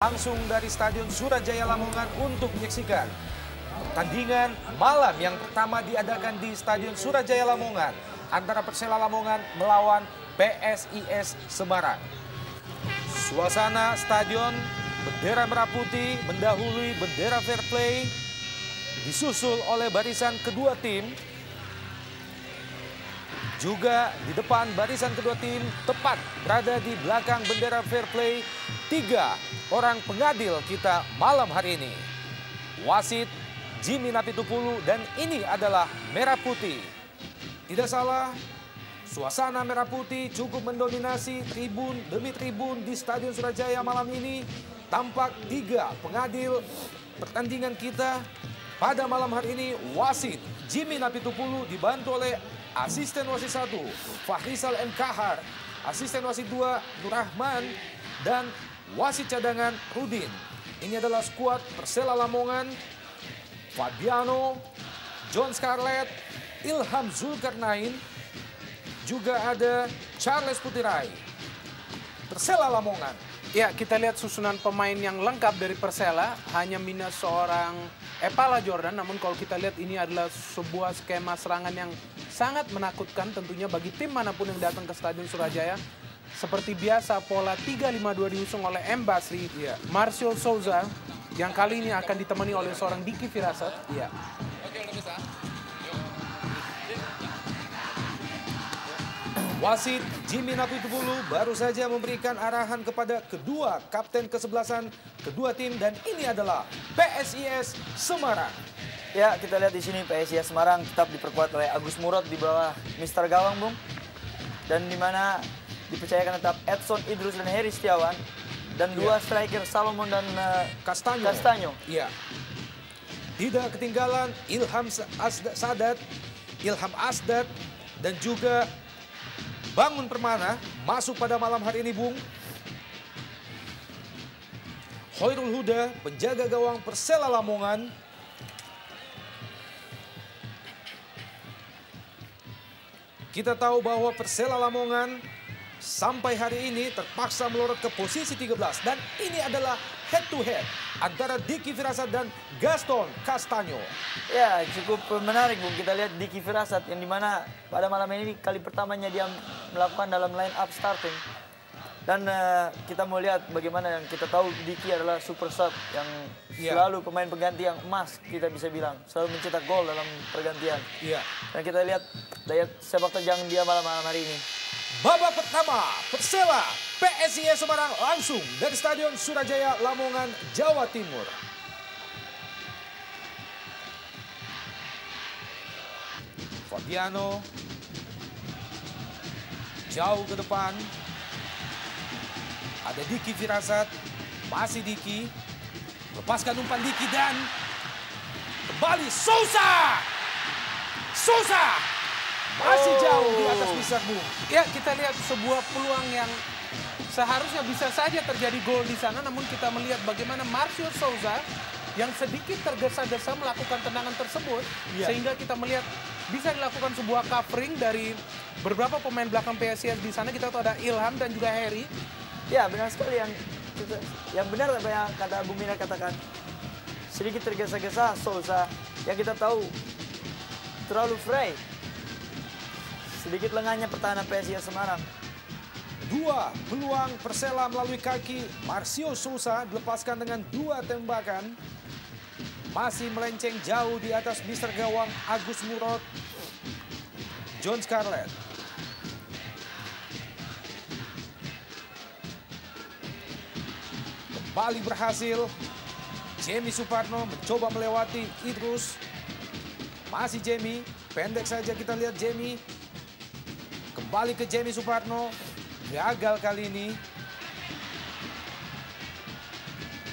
langsung dari Stadion Surajaya Lamongan untuk menyaksikan pertandingan malam yang pertama diadakan di Stadion Surajaya Lamongan antara Persela Lamongan melawan PSIS Semarang. Suasana stadion, bendera merah putih mendahului bendera fair play, disusul oleh barisan kedua tim. Juga di depan barisan kedua tim tepat berada di belakang bendera fair play 3 orang pengadil kita malam hari ini. Wasit Jimmy Napitupulu dan ini adalah merah putih. Tidak salah, suasana merah putih cukup mendominasi tribun demi tribun di Stadion Surajaya malam ini. Tampak 3 pengadil pertandingan kita pada malam hari ini. Wasit Jimmy Napitupulu dibantu oleh asisten wasit 1 Fahrizal M. Kahar, asisten wasit 2 Nur Rahman, dan wasit cadangan Rudin. Ini adalah skuad Persela Lamongan: Fabiano, John Scarlett, Ilham Zulkarnain, juga ada Charles Putirai. Persela Lamongan. Ya, kita lihat susunan pemain yang lengkap dari Persela, hanya minus seorang Epala Jordan. Namun kalau kita lihat ini adalah sebuah skema serangan yang sangat menakutkan tentunya bagi tim manapun yang datang ke Stadion Surajaya. Seperti biasa pola 3-5-2 diusung oleh M. Basri, Marcio Souza yang kali ini akan ditemani oleh seorang Diki Firasat. Wasit Jimmy Napitupulu baru saja memberikan arahan kepada kedua kapten kesebelasan kedua tim, dan ini adalah PSIS Semarang. Ya, kita lihat di sini PSIS Semarang tetap diperkuat oleh Agus Murad di bawah Mr. Gawang, Bung. Dan di mana dipercayakan tetap Edson Idrus dan Heri Setiawan, dan 2 striker Salomon dan Castanyo. Iya. Tidak ketinggalan Ilham Asdad dan juga Bangun Permana masuk pada malam hari ini, Bung. Hoirul Huda, penjaga gawang Persela Lamongan. Kita tahu bahwa Persela Lamongan sampai hari ini terpaksa melorot ke posisi 13. Dan ini adalah head to head antara Diki Firasat dan Gaston Castanyo. Ya, cukup menarik, Bung. Kita lihat Diki Firasat yang dimana pada malam ini kali pertamanya dia melakukan dalam line up starting. Dan kita mau lihat bagaimana yang kita tahu Diki adalah super sub yang selalu pemain pengganti yang emas, kita bisa bilang. Selalu mencetak gol dalam pergantian. Dan kita lihat daya sepak terjang dia malam hari ini. Babak pertama, Persela PSIS Semarang langsung dari Stadion Surajaya Lamongan, Jawa Timur. Fabiano jauh ke depan. Ada Diki Firasat, masih Diki. Lepaskan umpan Diki dan kembali Souza. Masih jauh di atas Misak, Bung. Ya, kita lihat sebuah peluang yang seharusnya bisa saja terjadi gol di sana. Namun kita melihat bagaimana Marcio Souza yang sedikit tergesa-gesa melakukan tendangan tersebut. Sehingga kita melihat bisa dilakukan sebuah covering dari beberapa pemain belakang PSIS di sana. Kita tahu ada Ilham dan juga Heri. Ya, benar sekali yang benar apa yang kata Bung Mina katakan. Sedikit tergesa-gesa Souza yang kita tahu terlalu free. Sedikit lengahnya pertahanan PSIS Semarang. 2 peluang Persela melalui kaki Marcio Souza dilepaskan dengan 2 tembakan. Masih melenceng jauh di atas Mister Gawang Agus Murad, John Scarlett. Kembali berhasil. Jamie Suparno mencoba melewati Idrus. Masih Jamie, pendek saja kita lihat Jamie. Kembali ke Jamie Suparno, gagal kali ini.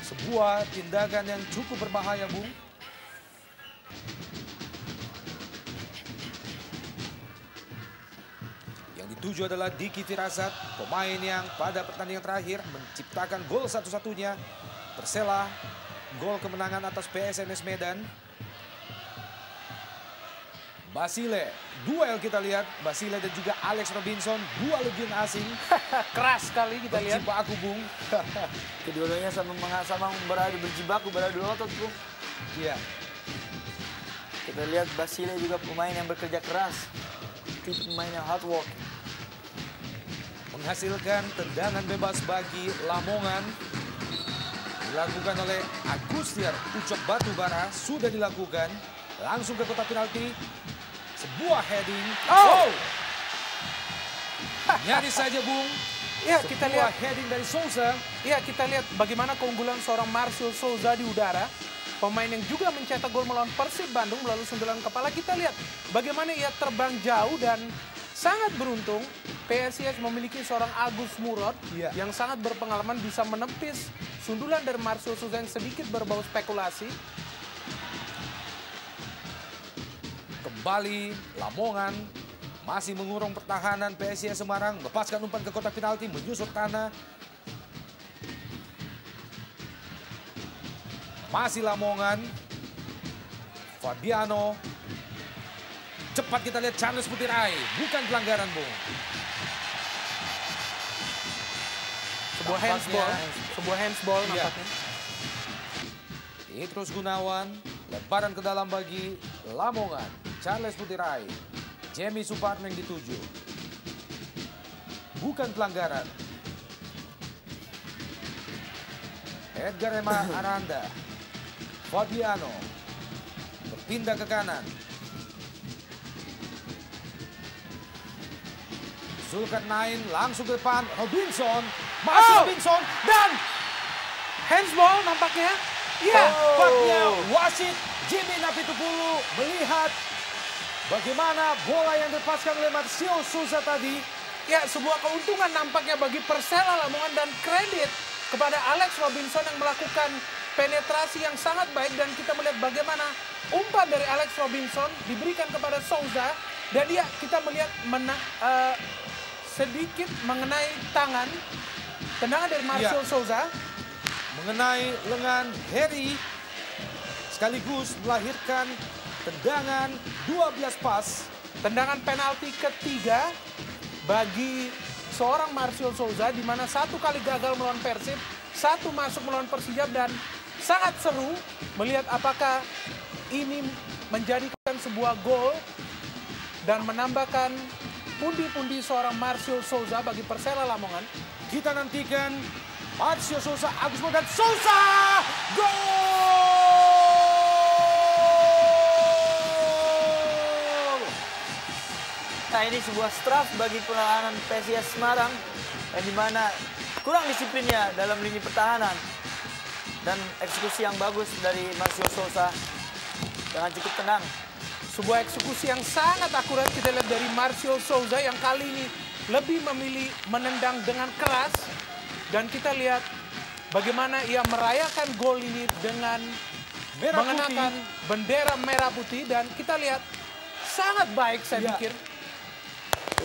Sebuah tindakan yang cukup berbahaya, Bung. Yang dituju adalah Diki Firasat, pemain yang pada pertandingan terakhir menciptakan gol satu-satunya Persela, gol kemenangan atas PSMS Medan. Basile, duel kita lihat. Basile dan juga Alex Robinson, dua legion asing. Keras sekali kita lihat. Berjibaku, Bung. Kedua-duanya sama berjibaku, beradu otot, Bung. Iya. Kita lihat Basile juga pemain yang bekerja keras. Tipe pemain yang hard work. Menghasilkan tendangan bebas bagi Lamongan. Dilakukan oleh Agustiar Ucok Batubara, sudah dilakukan. Langsung ke kotak penalti. Sebuah heading. Oh! Nyaris saja, Bung. Ya, kita lihat. Heading dari Souza. Ya, kita lihat bagaimana keunggulan seorang Marcio Souza di udara. Pemain yang juga mencetak gol melawan Persib Bandung melalui sundulan kepala. Kita lihat bagaimana ia terbang jauh dan sangat beruntung. PSIS memiliki seorang Agus Murad yang sangat berpengalaman, bisa menepis sundulan dari Marcio Souza yang sedikit berbau spekulasi. Kembali Lamongan masih mengurung pertahanan PSIS Semarang, lepaskan umpan ke kotak penalti, menyusut tanah. Masih Lamongan. Fabiano. Cepat kita lihat Charles Putirai, bukan pelanggaran, Bung. Sebuah handsball, nampaknya. Terus Gunawan, lebaran ke dalam bagi Lamongan. Charles Putirai, Jamie Suparno yang dituju. Bukan pelanggaran. Edgar Ema Aranda. Fabiano. Berpindah ke kanan. Zulkarnain langsung ke depan. Robinson. Masih Robinson. Dan handsball nampaknya. Iya. Tampaknya wasit Jimmy Napitupulu melihat bagaimana bola yang dilepaskan oleh Marcio Souza tadi. Ya, sebuah keuntungan nampaknya bagi Persela Lamongan dan kredit kepada Alex Robinson yang melakukan penetrasi yang sangat baik. Dan kita melihat bagaimana umpan dari Alex Robinson diberikan kepada Souza. Dan dia kita melihat sedikit mengenai tangan. Tendangan dari Marcio Souza. Mengenai lengan Harry. Sekaligus melahirkan tendangan 12 pas. Tendangan penalti ketiga bagi seorang Marcio Souza, di mana satu kali gagal melawan Persib, satu masuk melawan Persijap, dan sangat seru melihat apakah ini menjadikan sebuah gol dan menambahkan pundi-pundi seorang Marcio Souza bagi Persela Lamongan. Kita nantikan Marcio Souza, Agus Mo dan Souza! Gol! Nah, ini sebuah straf bagi pertahanan PSIS Semarang yang dimana kurang disiplinnya dalam lini pertahanan dan eksekusi yang bagus dari Marcio Souza dengan cukup tenang. Sebuah eksekusi yang sangat akurat kita lihat dari Marcio Souza yang kali ini lebih memilih menendang dengan keras, dan kita lihat bagaimana ia merayakan gol ini dengan mengenakan bendera merah putih, dan kita lihat sangat baik saya pikir.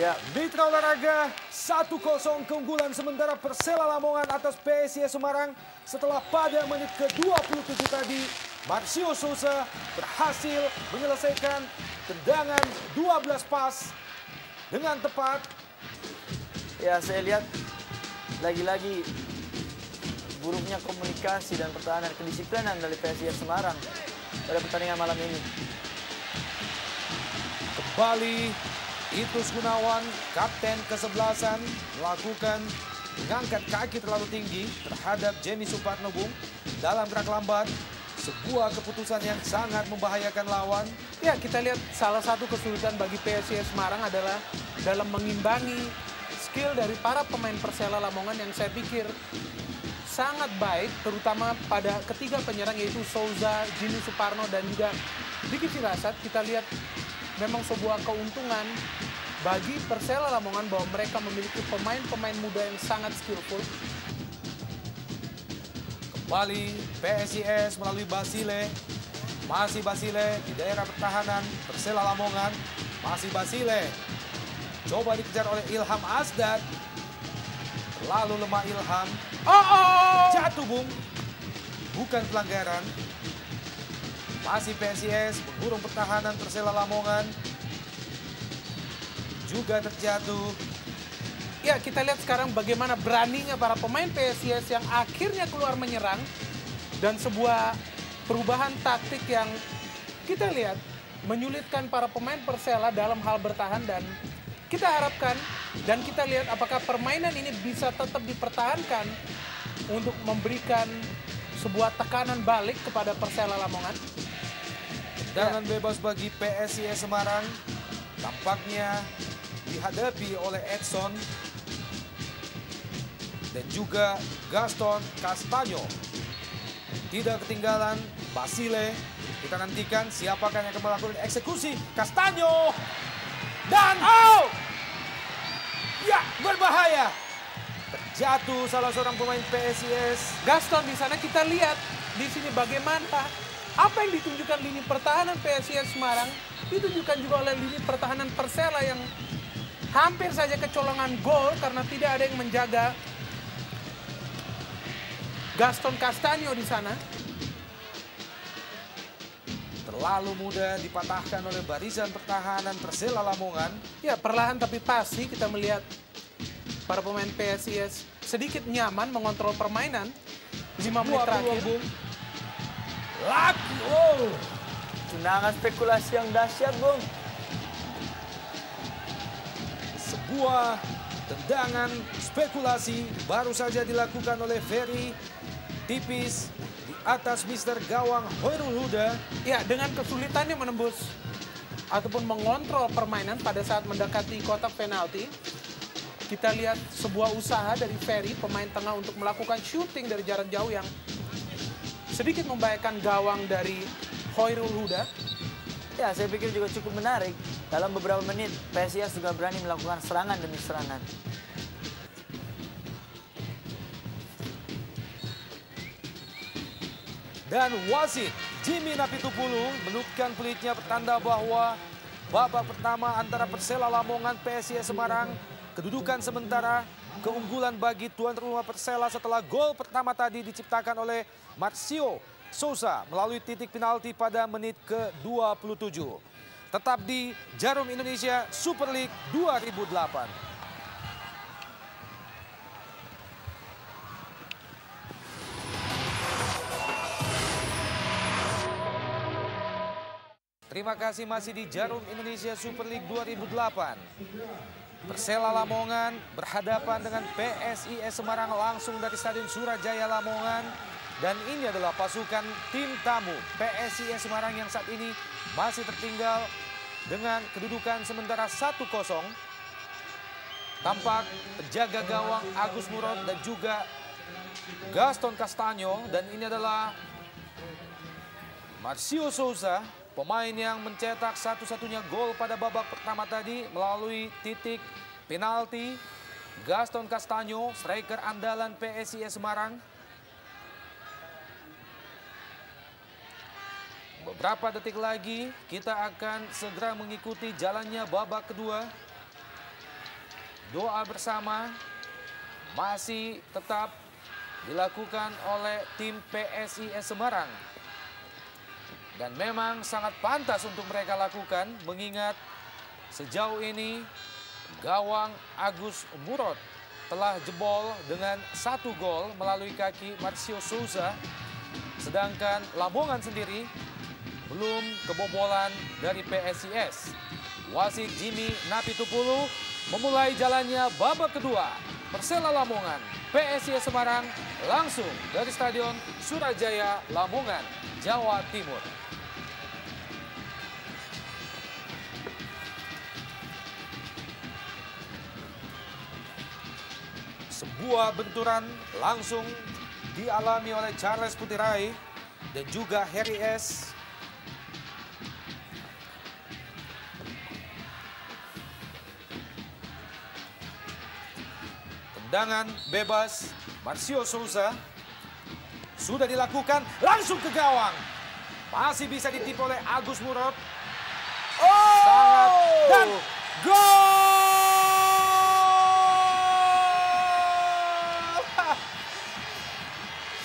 Ya, Mitra Olahraga 1-0 keunggulan sementara Persela Lamongan atas PSIS Semarang setelah pada menit ke-27 tadi Marcio Souza berhasil menyelesaikan tendangan 12 pas dengan tepat. Ya, saya lihat lagi-lagi buruknya komunikasi dan pertahanan kedisiplinan dari PSIS Semarang pada pertandingan malam ini. Kembali Itus Gunawan, kapten kesebelasan, melakukan mengangkat kaki terlalu tinggi terhadap Jamie Suparno, Bung, dalam gerak lambat. Sebuah keputusan yang sangat membahayakan lawan. Ya, kita lihat salah satu kesulitan bagi PSIS Semarang adalah dalam mengimbangi skill dari para pemain Persela Lamongan yang saya pikir sangat baik, terutama pada ketiga penyerang yaitu Souza, Jimmy Suparno, dan juga Diki Firasat. Kita lihat memang sebuah keuntungan bagi Persela Lamongan bahwa mereka memiliki pemain-pemain muda yang sangat skillful. Kembali PSIS melalui Basile. Masih Basile di daerah pertahanan Persela Lamongan. Masih Basile. Coba dikejar oleh Ilham Asdad. Lalu lemah Ilham. Jatuh, Bung. Bukan pelanggaran. Masih PSIS mengurung pertahanan Persela Lamongan. juga terjatuh. Ya, kita lihat sekarang bagaimana beraninya para pemain PSIS yang akhirnya keluar menyerang. Dan sebuah perubahan taktik yang kita lihat menyulitkan para pemain Persela dalam hal bertahan. Dan kita harapkan dan kita lihat apakah permainan ini bisa tetap dipertahankan untuk memberikan sebuah tekanan balik kepada Persela Lamongan. Tendangan bebas bagi PSIS Semarang tampaknya dihadapi oleh Edson dan juga Gaston Castaño. Tidak ketinggalan Basile. Kita nantikan siapakah yang akan melakukan eksekusi. Castaño dan ya, berbahaya. Terjatuh salah seorang pemain PSIS. Gaston di sana kita lihat di sini bagaimana apa yang ditunjukkan lini pertahanan PSIS Semarang ditunjukkan juga oleh lini pertahanan Persela yang hampir saja kecolongan gol karena tidak ada yang menjaga Gaston Castaño di sana. Terlalu mudah dipatahkan oleh barisan pertahanan Persela Lamongan. Ya, perlahan tapi pasti kita melihat para pemain PSIS sedikit nyaman mengontrol permainan 5 menit terakhir. Laki, Tendangan spekulasi yang dahsyat, Bung. sebuah tendangan spekulasi baru saja dilakukan oleh Ferry, tipis di atas Mister Gawang Hoirul Huda. Ya, dengan kesulitannya menembus ataupun mengontrol permainan pada saat mendekati kotak penalti. Kita lihat sebuah usaha dari Ferry, pemain tengah untuk melakukan shooting dari jarak jauh yang sedikit membahayakan gawang dari Hoirul Huda. Ya, saya pikir juga cukup menarik. Dalam beberapa menit, PSIS juga berani melakukan serangan demi serangan. Dan wasit Jimmy Napitupulu menutupkan pelitnya pertanda bahwa babak pertama antara Persela Lamongan PSIS Semarang kedudukan sementara keunggulan bagi tuan rumah Persela setelah gol pertama tadi diciptakan oleh Marcio Souza melalui titik penalti pada menit ke-27. Tetap di Jarum Indonesia Super League 2008. Terima kasih masih di Jarum Indonesia Super League 2008. Persela Lamongan berhadapan dengan PSIS Semarang langsung dari Stadion Surajaya Lamongan. Dan ini adalah pasukan tim tamu PSIS Semarang yang saat ini masih tertinggal dengan kedudukan sementara 1-0. Tampak penjaga gawang Agus Murad dan juga Gaston Castaño. Dan ini adalah Marcio Souza, pemain yang mencetak satu-satunya gol pada babak pertama tadi melalui titik penalti. Gaston Castaño, striker andalan PSIS Semarang. Beberapa detik lagi kita akan segera mengikuti jalannya babak kedua. Doa bersama masih tetap dilakukan oleh tim PSIS Semarang. Dan memang sangat pantas untuk mereka lakukan mengingat sejauh ini gawang Agus Murad telah jebol dengan 1 gol melalui kaki Marcio Souza. Sedangkan Lamongan sendiri belum kebobolan dari PSIS. Wasit Jimmy Napitupulu memulai jalannya babak kedua. Persela Lamongan, PSIS Semarang langsung dari Stadion Surajaya Lamongan, Jawa Timur. Sebuah benturan langsung dialami oleh Charles Putirai dan juga Harry S. Tendangan bebas Marcio Souza sudah dilakukan langsung ke gawang. Masih bisa ditipu oleh Agus Murad. Sangat dan gol!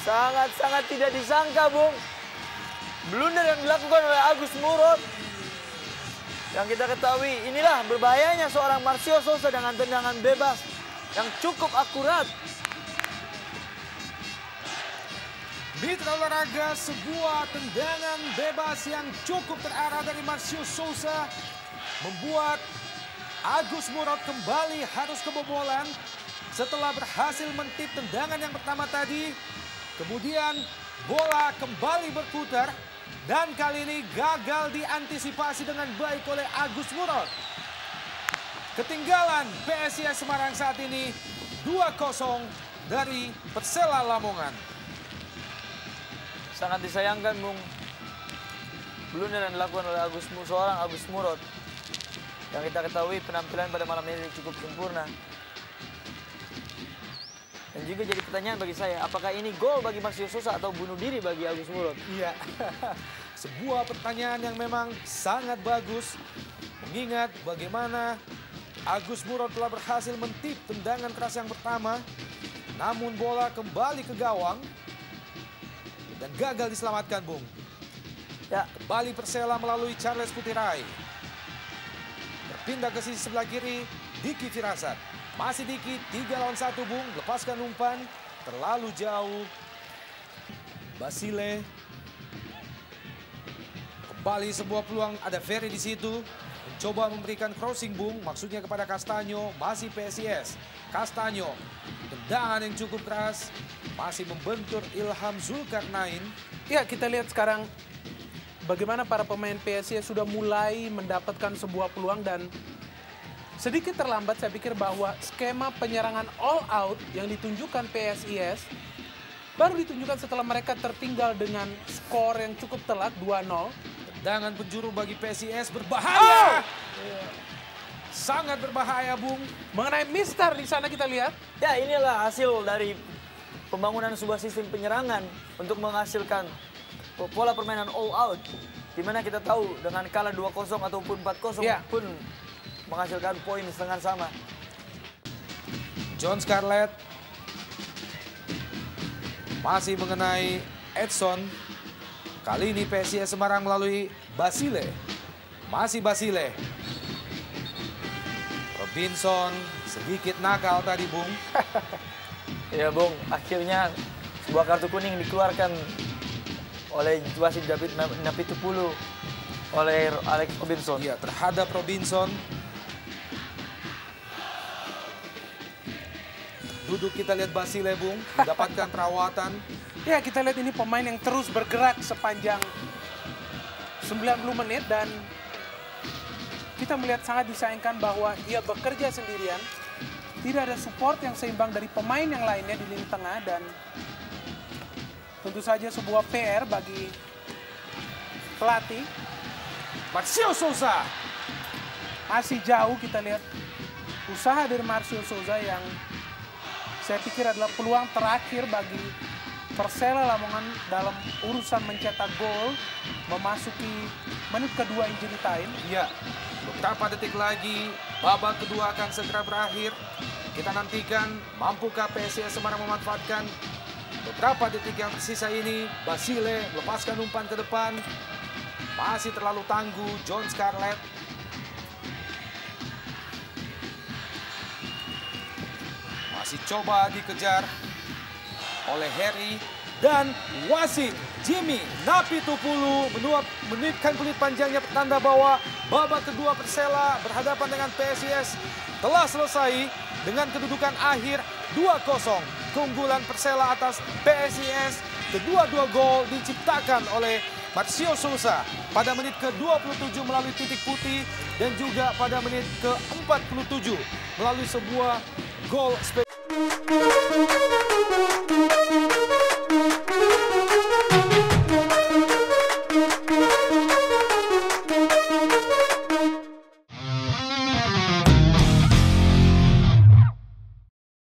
Sangat-sangat tidak disangka, Bung. Blunder yang dilakukan oleh Agus Murad. Yang kita ketahui, inilah berbahayanya seorang Marcio Sousa dengan tendangan bebas yang cukup akurat. Mitra olahraga, sebuah tendangan bebas yang cukup terarah dari Marcio Sousa membuat Agus Murad kembali harus kebobolan setelah berhasil mentip tendangan yang pertama tadi. Kemudian bola kembali berputar dan kali ini gagal diantisipasi dengan baik oleh Agus Murad. Ketinggalan PSIS Semarang saat ini 2-0 dari Persela Lamongan. Sangat disayangkan, Bung. Blunder yang dilakukan oleh seorang Agus Murad. Yang kita ketahui penampilan pada malam ini cukup sempurna. Dan juga jadi pertanyaan bagi saya, apakah ini gol bagi Marcio Sousa atau bunuh diri bagi Agus Murad? Iya, sebuah pertanyaan yang memang sangat bagus. Mengingat bagaimana Agus Murad telah berhasil mentip tendangan keras yang pertama. Namun bola kembali ke gawang. Dan gagal diselamatkan, Bung. Ya, Kembali Persela melalui Charles Putirai. Berpindah ke sisi sebelah kiri, Diki Firasat. Masih Diki, 3 lawan 1, Bung. Lepaskan umpan, terlalu jauh. Basile. Kembali sebuah peluang, ada Ferry di situ. Mencoba memberikan crossing, Bung. Maksudnya kepada Castanyo, masih PSIS. Castanyo, tendangan yang cukup keras. Masih membentur Ilham Zulkarnain. Ya, kita lihat sekarang bagaimana para pemain PSIS sudah mulai mendapatkan sebuah peluang dan sedikit terlambat saya pikir bahwa skema penyerangan all out yang ditunjukkan PSIS baru ditunjukkan setelah mereka tertinggal dengan skor yang cukup telat 2-0. Tendangan penjuru bagi PSIS berbahaya. Sangat berbahaya, Bung. Mengenai Mister di sana kita lihat. ya inilah hasil dari pembangunan sebuah sistem penyerangan untuk menghasilkan pola permainan all out. Dimana kita tahu dengan kalah 2-0 ataupun 4-0 pun menghasilkan poin setengah sama. John Scarlett masih mengenai Edson. Kali ini PSIS Semarang melalui Basile. Masih Basile. Robinson sedikit nakal tadi, Bung. Ya, Bung, akhirnya sebuah kartu kuning dikeluarkan oleh wasit David Napitupulu oleh Alex Robinson. Iya, terhadap Robinson. Duduk kita lihat Basile, Bung, mendapatkan perawatan. Ya, kita lihat ini pemain yang terus bergerak sepanjang 90 menit dan kita melihat sangat disayangkan bahwa ia bekerja sendirian. Tidak ada support yang seimbang dari pemain yang lainnya di lini tengah dan tentu saja sebuah PR bagi pelatih. Marcio Sousa. Masih jauh kita lihat usaha dari Marcio Sousa yang saya pikir adalah peluang terakhir bagi Persela Lamongan dalam urusan mencetak gol memasuki menit kedua injury time. Iya, beberapa detik lagi babak kedua akan segera berakhir. Kita nantikan mampukah PSIS Semarang memanfaatkan beberapa detik yang tersisa ini. Basile melepaskan umpan ke depan. Masih terlalu tangguh John Scarlett. Masih coba dikejar oleh Harry. Dan wasit Jimmy Napitupulu menitipkan kulit panjangnya pertanda bahwa babak kedua Persela berhadapan dengan PSIS telah selesai dengan kedudukan akhir 2-0. Keunggulan Persela atas PSIS, kedua-dua gol diciptakan oleh Marcio Sousa pada menit ke-27 melalui titik putih dan juga pada menit ke-47 melalui sebuah gol spesial.